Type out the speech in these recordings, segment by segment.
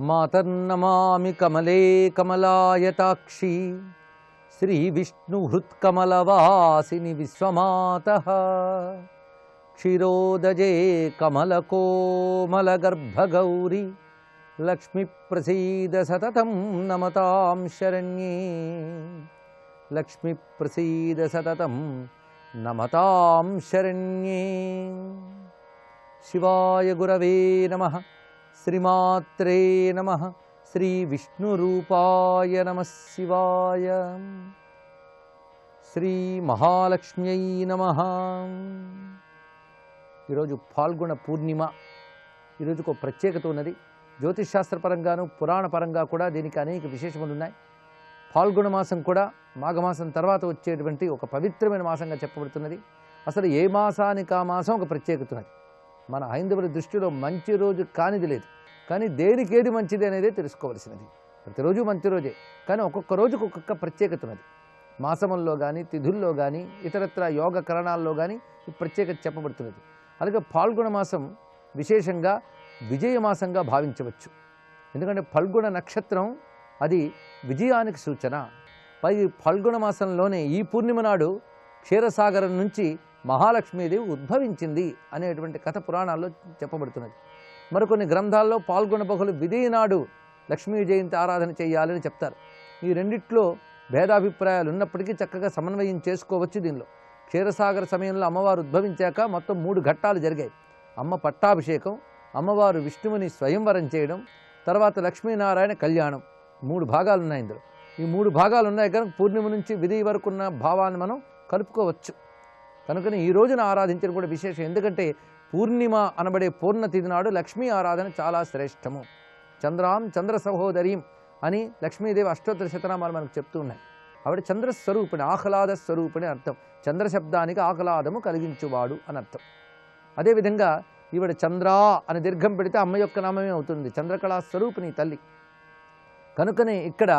మాతర్నమామి కమలే కమలాయతాక్షి శ్రీవిష్ణుహృత్కమలవాసిని విశ్వమాతః క్షీరోదజే కమలకోమలగర్భగౌరి లక్ష్మీ ప్రసీద సతతం నమతాం శరణ్యే లక్ష్మీ ప్రసీద సతతం నమతాం శరణ్యే. శివాయ గురవే నమః. శ్రీమాత్రే నమః. శ్రీ విష్ణురూపాయ నమః శివాయ. శ్రీ మహాలక్ష్మ్యై నమః. ఈరోజు ఫాల్గుణ పూర్ణిమ. ఈరోజుకు ఒక ప్రత్యేకత ఉన్నది. జ్యోతిషాస్త్రపరంగాను పురాణపరంగా కూడా దీనికి అనేక విశేషములు ఉన్నాయి. ఫాల్గుణ మాసం కూడా మాఘమాసం తర్వాత వచ్చేటువంటి ఒక పవిత్రమైన మాసంగా చెప్పబడుతున్నది. అసలు ఏ మాసానికి ఆ మాసం ఒక ప్రత్యేకత ఉన్నది. మన హైందవుల దృష్టిలో మంచి రోజు కానిది లేదు, కానీ దేనికి ఏది మంచిది అనేదే తెలుసుకోవలసినది. ప్రతిరోజు మంచి రోజే, కానీ ఒక్కొక్క రోజుకు ఒక్కొక్క ప్రత్యేకత ఉన్నది. మాసముల్లో కానీ తిథుల్లో కానీ ఇతరత్ర యోగ కరణాల్లో కానీ ఈ ప్రత్యేకత చెప్పబడుతున్నది. అలాగే ఫాల్గుణ మాసం విశేషంగా విజయమాసంగా భావించవచ్చు. ఎందుకంటే ఫల్గుణ నక్షత్రం అది విజయానికి సూచన. పై ఫల్గుణ మాసంలోనే ఈ పూర్ణిమ నాడు క్షీరసాగరం నుంచి మహాలక్ష్మీదేవి ఉద్భవించింది అనేటువంటి కథ పురాణాల్లో చెప్పబడుతున్నది. మరికొన్ని గ్రంథాల్లో పాల్గొన బహుళ విధి నాడు లక్ష్మీ జయంతి ఆరాధన చేయాలని చెప్తారు. ఈ రెండిట్లో భేదాభిప్రాయాలు ఉన్నప్పటికీ చక్కగా సమన్వయం చేసుకోవచ్చు. దీనిలో క్షీరసాగర సమయంలో అమ్మవారు ఉద్భవించాక మొత్తం 3 ఘట్టాలు జరిగాయి. అమ్మ పట్టాభిషేకం, అమ్మవారు విష్ణువుని స్వయంవరం చేయడం, తర్వాత లక్ష్మీనారాయణ కళ్యాణం. 3 భాగాలు ఉన్నాయి ఇందులో. ఈ 3 భాగాలు ఉన్నాయి కనుక పూర్ణిమ నుంచి విధి వరకు ఉన్న భావాన్ని మనం కలుపుకోవచ్చు. కనుకనే ఈ రోజున ఆరాధించడం కూడా విశేషం. ఎందుకంటే పూర్ణిమ అనబడే పూర్ణతిథి నాడు లక్ష్మీ ఆరాధన చాలా శ్రేష్టము. చంద్రాం చంద్ర సహోదరీం అని లక్ష్మీదేవి అష్టోత్తర శతనామాలు మనకు చెప్తూ ఉన్నాయి. ఆవిడ చంద్రస్వరూపిణి, ఆహ్లాద స్వరూపిణి అర్థం. చంద్ర శబ్దానికి ఆహ్లాదము కలిగించువాడు అని అర్థం. అదేవిధంగా ఈవిడ చంద్రా అని దీర్ఘం పెడితే అమ్మ యొక్క నామమే అవుతుంది. చంద్రకళా స్వరూపిణి తల్లి. కనుకనే ఇక్కడ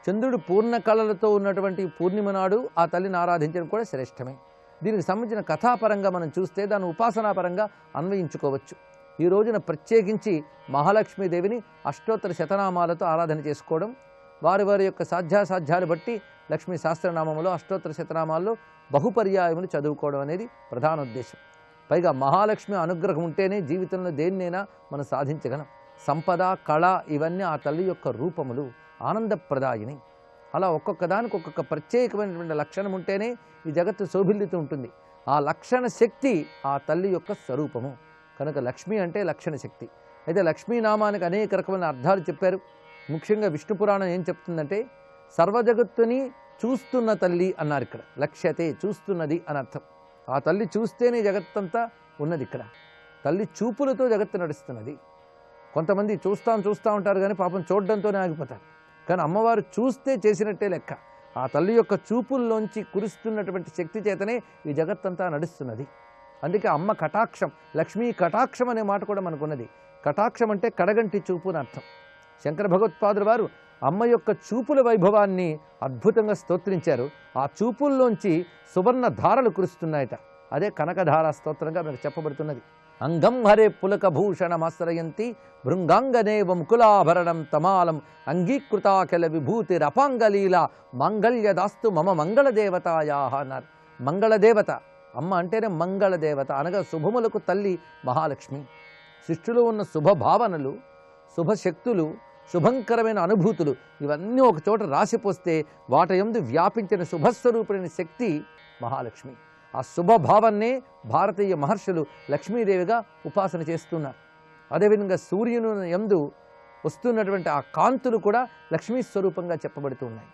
చంద్రుడు పూర్ణ కళలతో ఉన్నటువంటి పూర్ణిమ నాడు ఆ తల్లిని ఆరాధించడం కూడా శ్రేష్టమే. దీనికి సంబంధించిన కథాపరంగా మనం చూస్తే దాన్ని ఉపాసనాపరంగా అన్వయించుకోవచ్చు. ఈ రోజున ప్రత్యేకించి మహాలక్ష్మీదేవిని అష్టోత్తర శతనామాలతో ఆరాధన చేసుకోవడం, వారి వారి యొక్క సాధ్యాసాధ్యాలు బట్టి లక్ష్మీ సహస్రనామంలో అష్టోత్తర శతనామాల్లో బహుపర్యాయములు చదువుకోవడం అనేది ప్రధాన ఉద్దేశం. పైగా మహాలక్ష్మి అనుగ్రహం ఉంటేనే జీవితంలో దేన్నైనా మనం సాధించగలం. సంపద, కళ ఇవన్నీ ఆ తల్లి యొక్క రూపములు, ఆనందప్రదాయిని. అలా ఒక్కొక్క దానికి ఒక్కొక్క ప్రత్యేకమైనటువంటి లక్షణం ఉంటేనే ఈ జగత్తు శోభిల్లుతూ ఉంటుంది. ఆ లక్షణ శక్తి ఆ తల్లి యొక్క స్వరూపము. కనుక లక్ష్మి అంటే లక్షణ శక్తి. అయితే లక్ష్మీనామానికి అనేక రకమైన అర్థాలు చెప్పారు. ముఖ్యంగా విష్ణు పురాణం ఏం చెప్తుందంటే సర్వజగత్తుని చూస్తున్న తల్లి అన్నారు. ఇక్కడ లక్ష్యతే చూస్తున్నది అని అర్థం. ఆ తల్లి చూస్తేనే జగత్తంతా ఉన్నది. ఇక్కడ తల్లి చూపులతో జగత్తు నడుస్తున్నది. కొంతమంది చూస్తూ ఉంటారు కానీ పాపం చూడడంతోనే ఆగిపోతారు. కానీ అమ్మవారు చూస్తే చేసినట్టే లెక్క. ఆ తల్లి యొక్క చూపుల్లోంచి కురుస్తున్నటువంటి శక్తి చేతనే ఈ జగత్తంతా నడుస్తున్నది. అందుకే అమ్మ కటాక్షం, లక్ష్మీ కటాక్షం అనే మాట కూడా మనకున్నది. కటాక్షం అంటే కడగంటి చూపు అని అర్థం. శంకర భగవత్పాదుల వారు అమ్మ యొక్క చూపుల వైభవాన్ని అద్భుతంగా స్తోత్రించారు. ఆ చూపుల్లోంచి సువర్ణ ధారలు కురుస్తున్నాయట. అదే కనకధారా స్తోత్రంగా మనకు చెప్పబడుతున్నది. అంగం హరే పులక భూషణమాశ్రయంతి భృంగాంగనేవ ముకులాభరణం తమాలం అంగీకృతాఖిల విభూతిరపాంగలీల మంగళ్యదాస్తు మమ మంగళదేవతాయా అన్నారు. మంగళదేవత అమ్మ అంటేనే మంగళదేవత అనగా శుభములకు తల్లి మహాలక్ష్మి. సృష్టిలో ఉన్న శుభభావనలు, శుభశక్తులు, శుభంకరమైన అనుభూతులు ఇవన్నీ ఒక చోట రాసిపోస్తే వాటి యందు వ్యాపించిన శుభస్వరూపుడైన శక్తి మహాలక్ష్మి. ఆ శుభభావాన్నే భారతీయ మహర్షులు లక్ష్మీదేవిగా ఉపాసన చేస్తున్నారు. అదేవిధంగా సూర్యుని యందు వస్తున్నటువంటి ఆ కాంతులు కూడా లక్ష్మీ స్వరూపంగా చెప్పబడుతూ ఉన్నాయి.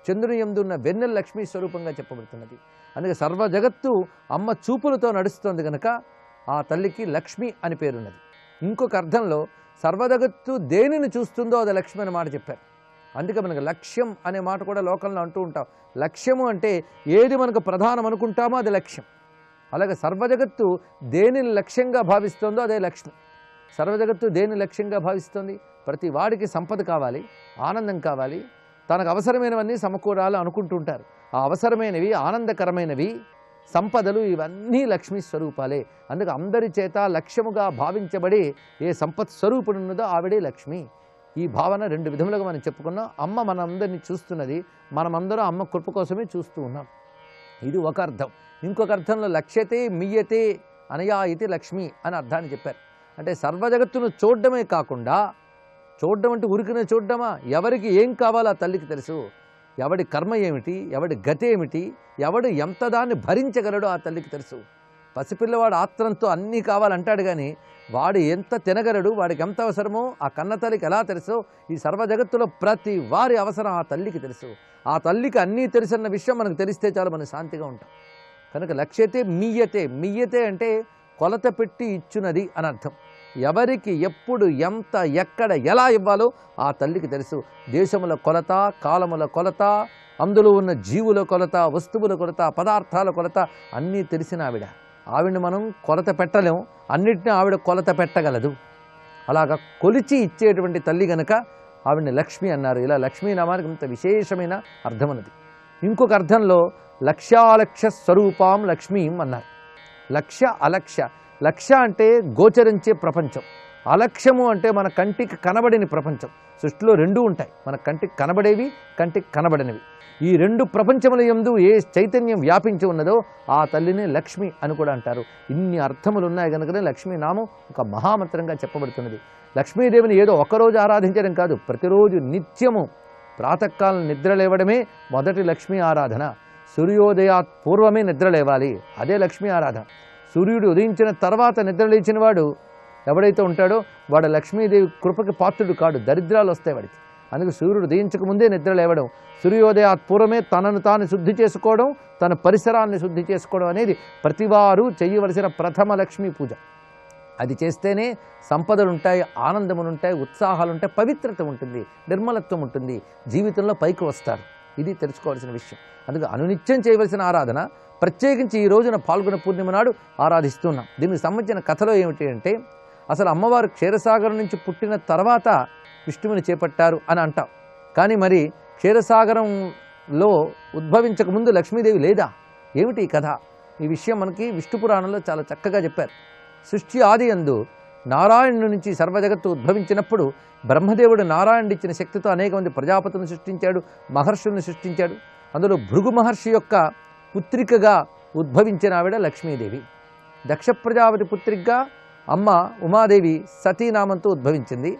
చంద్రుని యందు ఉన్న వెన్నెల లక్ష్మీ స్వరూపంగా చెప్పబడుతున్నది. అందుకే సర్వ జగత్తు అమ్మ చూపులతో నడుస్తుంది కనుక ఆ తల్లికి లక్ష్మి అని పేరున్నది. ఇంకొక అర్థంలో సర్వజగత్తు దేనిని చూస్తుందో అది లక్ష్మి అనే మాట చెప్పారు. అందుకే మనకు లక్ష్యం అనే మాట కూడా లోకంలో అంటూ ఉంటాం. లక్ష్యము అంటే ఏది మనకు ప్రధానం అనుకుంటామో అది లక్ష్యం. అలాగే సర్వజగత్తు దేనిని లక్ష్యంగా భావిస్తుందో అదే లక్ష్మి. సర్వజగత్తు దేని లక్ష్యంగా భావిస్తుంది? ప్రతి వాడికి సంపద కావాలి, ఆనందం కావాలి, తనకు అవసరమైనవన్నీ సమకూరాలు అనుకుంటుంటారు. ఆ అవసరమైనవి, ఆనందకరమైనవి, సంపదలు ఇవన్నీ లక్ష్మీ స్వరూపాలే. అందుకే అందరి చేత లక్ష్యముగా భావించబడి ఏ సంపత్ స్వరూపుడున్నదో ఆవిడే లక్ష్మి. ఈ భావన రెండు విధములుగా మనం చెప్పుకున్నాం. అమ్మ మనందరినీ చూస్తున్నది, మనమందరం అమ్మ కృప కోసమే చూస్తూ ఉన్నాం. ఇది ఒక అర్థం. ఇంకొక అర్థంలో లక్ష్యతే మియ్యతే అనయా ఇది లక్ష్మి అని అర్థాన్ని చెప్పారు. అంటే సర్వజగత్తును చూడడమే కాకుండా, చూడడం అంటే ఉరికిన చూడడమా, ఎవరికి ఏం కావాలో ఆ తల్లికి తెలుసు. ఎవడి కర్మ ఏమిటి, ఎవడి గతి ఏమిటి, ఎవడు ఎంత దాన్ని భరించగలడో ఆ తల్లికి తెలుసు. పసిపిల్లవాడు ఆత్రంతో అన్నీ కావాలంటాడు కానీ వాడు ఎంత తినగలడు, వాడికి ఎంత అవసరమో ఆ కన్న తల్లికి ఎలా తెలుసో ఈ సర్వజగత్తులో ప్రతి వారి అవసరం ఆ తల్లికి తెలుసు. ఆ తల్లికి అన్నీ తెలుసన్న విషయం మనకు తెలిస్తే చాలు మనం శాంతిగా ఉంటాం. కనుక లక్ష్యతే మియ్యతే, మియ్యతే అంటే కొలత పెట్టి ఇచ్చున్నది అని అర్థం. ఎవరికి ఎప్పుడు ఎంత ఎక్కడ ఎలా ఇవ్వాలో ఆ తల్లికి తెలుసు. దేశముల కొలత, కాలముల కొలత, అందులో ఉన్న జీవుల కొలత, వస్తువుల కొలత, పదార్థాల కొలత అన్నీ తెలిసిన ఆవిడని మనం కొలత పెట్టలేం, అన్నిటినీ ఆవిడ కొలత పెట్టగలదు. అలాగా కొలిచి ఇచ్చేటువంటి తల్లి గనక ఆవిడని లక్ష్మి అన్నారు. ఇలా లక్ష్మీ నామానికి ఇంత విశేషమైన అర్థం అన్నది. ఇంకొక అర్థంలో లక్ష్యాలక్ష్య స్వరూపాం లక్ష్మీం అన్నారు. లక్ష్య అలక్ష్య, లక్ష్య అంటే గోచరించే ప్రపంచం, అలక్ష్యము అంటే మన కంటికి కనబడని ప్రపంచం. సృష్టిలో రెండూ ఉంటాయి, మన కంటికి కనబడేవి, కంటికి కనబడనివి. ఈ రెండు ప్రపంచముల యందు ఏ చైతన్యం వ్యాపించి ఉన్నదో ఆ తల్లిని లక్ష్మి అని కూడా అంటారు. ఇన్ని అర్థములు ఉన్నాయి కనుకనే లక్ష్మీ నామం ఒక మహామంత్రంగా చెప్పబడుతున్నది. లక్ష్మీదేవిని ఏదో ఒకరోజు ఆరాధించడం కాదు, ప్రతిరోజు నిత్యము ప్రాతకాలం నిద్ర లేవడమే మొదటి లక్ష్మీ ఆరాధన. సూర్యోదయాత్ పూర్వమే నిద్ర లేవాలి, అదే లక్ష్మీ ఆరాధన. సూర్యుడు ఉదయించిన తర్వాత నిద్ర లేచిన వాడు ఎవడైతే ఉంటాడో వాడు లక్ష్మీదేవి కృపకి పాత్రుడు కాడు, దరిద్రాలు వస్తాయి వాడికి. అందుకే సూర్యుడు ఉదయించక ముందే నిద్ర లేవడం, సూర్యోదయాత్ పూర్వమే తనను తాను శుద్ధి చేసుకోవడం, తన పరిసరాన్ని శుద్ధి చేసుకోవడం అనేది ప్రతివారు చేయవలసిన ప్రథమ లక్ష్మీ పూజ. అది చేస్తేనే సంపదలు ఉంటాయి, ఆనందములు ఉంటాయి, ఉత్సాహాలు ఉంటాయి, పవిత్రత ఉంటుంది, నిర్మలత్వం ఉంటుంది, జీవితంలో పైకి వస్తారు. ఇది తెలుసుకోవాల్సిన విషయం. అందుకే అనునిత్యం చేయవలసిన ఆరాధన. ప్రత్యేకించి ఈ రోజున పాల్గొన పూర్ణిమ నాడు ఆరాధిస్తున్నాం. దీనికి సంబంధించిన కథలో ఏమిటి అంటే, అసలు అమ్మవారు క్షీరసాగరం నుంచి పుట్టిన తర్వాత విష్ణువుని చేపట్టారు అని అంటాం. కానీ మరి క్షీరసాగరంలో ఉద్భవించక ముందు లక్ష్మీదేవి లేదా? ఏమిటి ఈ కథ? ఈ విషయం మనకి విష్ణు పురాణంలో చాలా చక్కగా చెప్పారు. సృష్టి ఆది యందు నారాయణుడి నుంచి సర్వజగత్తు ఉద్భవించినప్పుడు బ్రహ్మదేవుడు నారాయణుడు ఇచ్చిన శక్తితో అనేక మంది ప్రజాపతులను సృష్టించాడు, మహర్షులను సృష్టించాడు. అందులో భృగు మహర్షి యొక్క పుత్రికగా ఉద్భవించిన ఆవిడ లక్ష్మీదేవి. దక్ష ప్రజాపతి పుత్రికగా అమ్మ ఉమాదేవి సతీనామంతో ఉద్భవించింది,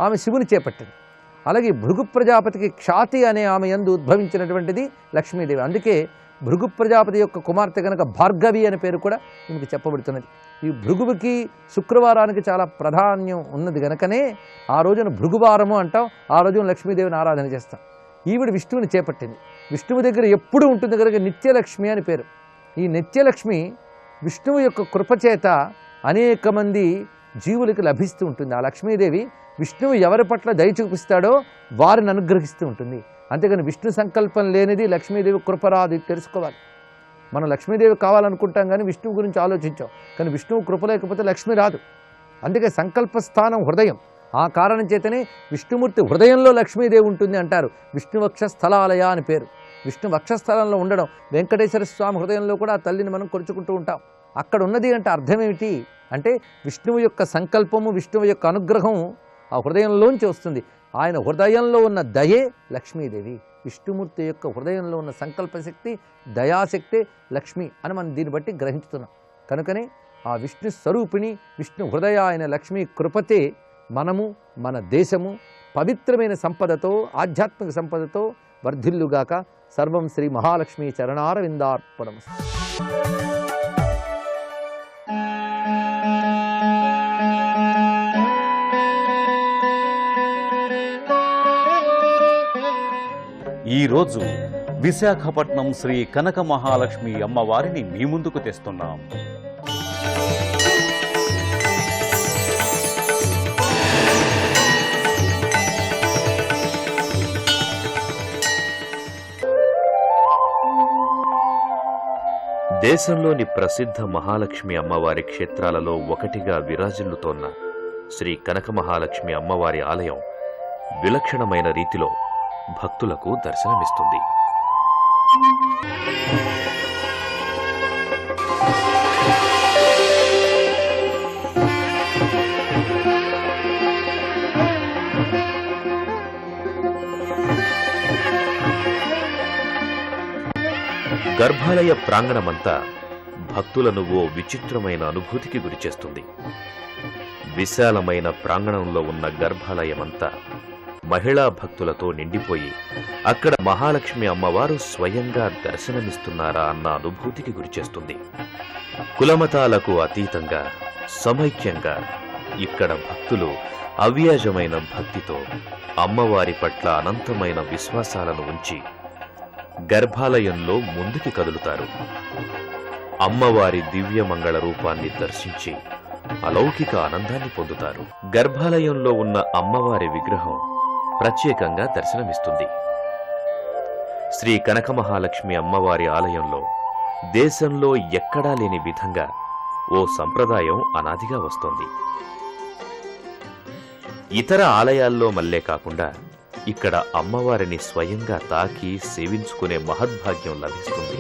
ఆమె శివుని చేపట్టింది. అలాగే భృగు ప్రజాపతికి క్షాతి అనే ఆమె యందు ఉద్భవించినటువంటిది లక్ష్మీదేవి. అందుకే భృగు ప్రజాపతి యొక్క కుమార్తె కనుక భార్గవి అనే పేరు కూడా ఈమెకు చెప్పబడుతున్నది. ఈ భృగువుకి శుక్రవారానికి చాలా ప్రాధాన్యం ఉన్నది కనుకనే ఆ రోజున భృగువారము అంటాం. ఆ రోజున లక్ష్మీదేవిని ఆరాధన చేస్తాం. ఈవిడ విష్ణువుని చేపట్టింది. విష్ణువు దగ్గర ఎప్పుడు ఉంటుంది కనుక నిత్యలక్ష్మి అని పేరు. ఈ నిత్యలక్ష్మి విష్ణువు యొక్క కృపచేత అనేక మంది జీవులకి లభిస్తూ ఉంటుంది. ఆ లక్ష్మీదేవి విష్ణువు ఎవరి పట్ల దయ చూపిస్తాడో వారిని అనుగ్రహిస్తూ ఉంటుంది. అంతేగాని విష్ణు సంకల్పం లేనిది లక్ష్మీదేవి కృపరాదు, తెలుసుకోవాలి. మనం లక్ష్మీదేవి కావాలనుకుంటాం కానీ విష్ణువు గురించి ఆలోచించాం. కానీ విష్ణువు కృప లేకపోతే లక్ష్మి రాదు. అందుకే సంకల్ప స్థానం హృదయం. ఆ కారణం చేతనే విష్ణుమూర్తి హృదయంలో లక్ష్మీదేవి ఉంటుంది అంటారు. విష్ణు వక్షస్థలాలయ అని పేరు. విష్ణు వక్షస్థలంలో ఉండడం. వెంకటేశ్వర స్వామి హృదయంలో కూడా ఆ తల్లిని మనం కొలుచుకుంటూ ఉంటాం. అక్కడ ఉన్నది అంటే అర్థం ఏమిటి అంటే శివుని యొక్క సంకల్పము, విష్ణువు యొక్క అనుగ్రహం ఆ హృదయంలోంచి వస్తుంది. ఆయన హృదయంలో ఉన్న దయే లక్ష్మీదేవి. విష్ణుమూర్తి యొక్క హృదయంలో ఉన్న సంకల్పశక్తి, దయాశక్తి లక్ష్మి అని మనం దీన్ని బట్టి గ్రహించుతున్నాం. కనుకనే ఆ విష్ణు స్వరూపిణి, విష్ణు హృదయ అయిన లక్ష్మీ కృపతే మనము, మన దేశము పవిత్రమైన సంపదతో, ఆధ్యాత్మిక సంపదతో వర్ధిల్లుగాక. సర్వం శ్రీ మహాలక్ష్మీ చరణారవిందార్పణమస్తు. ఈరోజు విశాఖపట్నం శ్రీ కనక మహాలక్ష్మి అమ్మవారిని మీ ముందుకు తెస్తున్నాం. దేశంలోని ప్రసిద్ధ మహాలక్ష్మి అమ్మవారి క్షేత్రాలలో ఒకటిగా విరాజిల్లుతోన్న శ్రీ కనక మహాలక్ష్మి అమ్మవారి ఆలయం విలక్షణమైన రీతిలో భక్తులకు దర్శనమిస్తుంది. గర్భాలయ ప్రాంగణమంతా భక్తులను ఓ విచిత్రమైన అనుభూతికి గురిచేస్తుంది. విశాలమైన ప్రాంగణంలో ఉన్న గర్భాలయమంతా మహిళా భక్తులతో నిండిపోయి అక్కడ మహాలక్ష్మి అమ్మవారు స్వయంగా దర్శనమిస్తున్నారా అన్న అనుభూతికి గురిచేస్తుంది. కులమతాలకు అతీతంగా సమైక్యంగా ఇక్కడ భక్తులు అవ్యాజమైన భక్తితో అమ్మవారి పట్ల అనంతమైన విశ్వాసాలను ఉంచి గర్భాలయంలో ముందుకి కదులుతారు. అమ్మవారి దివ్యమంగళ రూపాన్ని దర్శించి అలౌకిక ఆనందాన్ని పొందుతారు. గర్భాలయంలో ఉన్న అమ్మవారి విగ్రహం ప్రత్యేకంగా దర్శనమిస్తుంది. శ్రీ కనకమహాలక్ష్మి అమ్మవారి ఆలయంలో దేశంలో ఎక్కడా లేని విధంగా ఓ సంప్రదాయం అనాదిగా వస్తోంది. ఇతర ఆలయాల్లో మల్లే కాకుండా ఇక్కడ అమ్మవారిని స్వయంగా తాకి సేవించుకునే మహద్భాగ్యం లభిస్తుంది.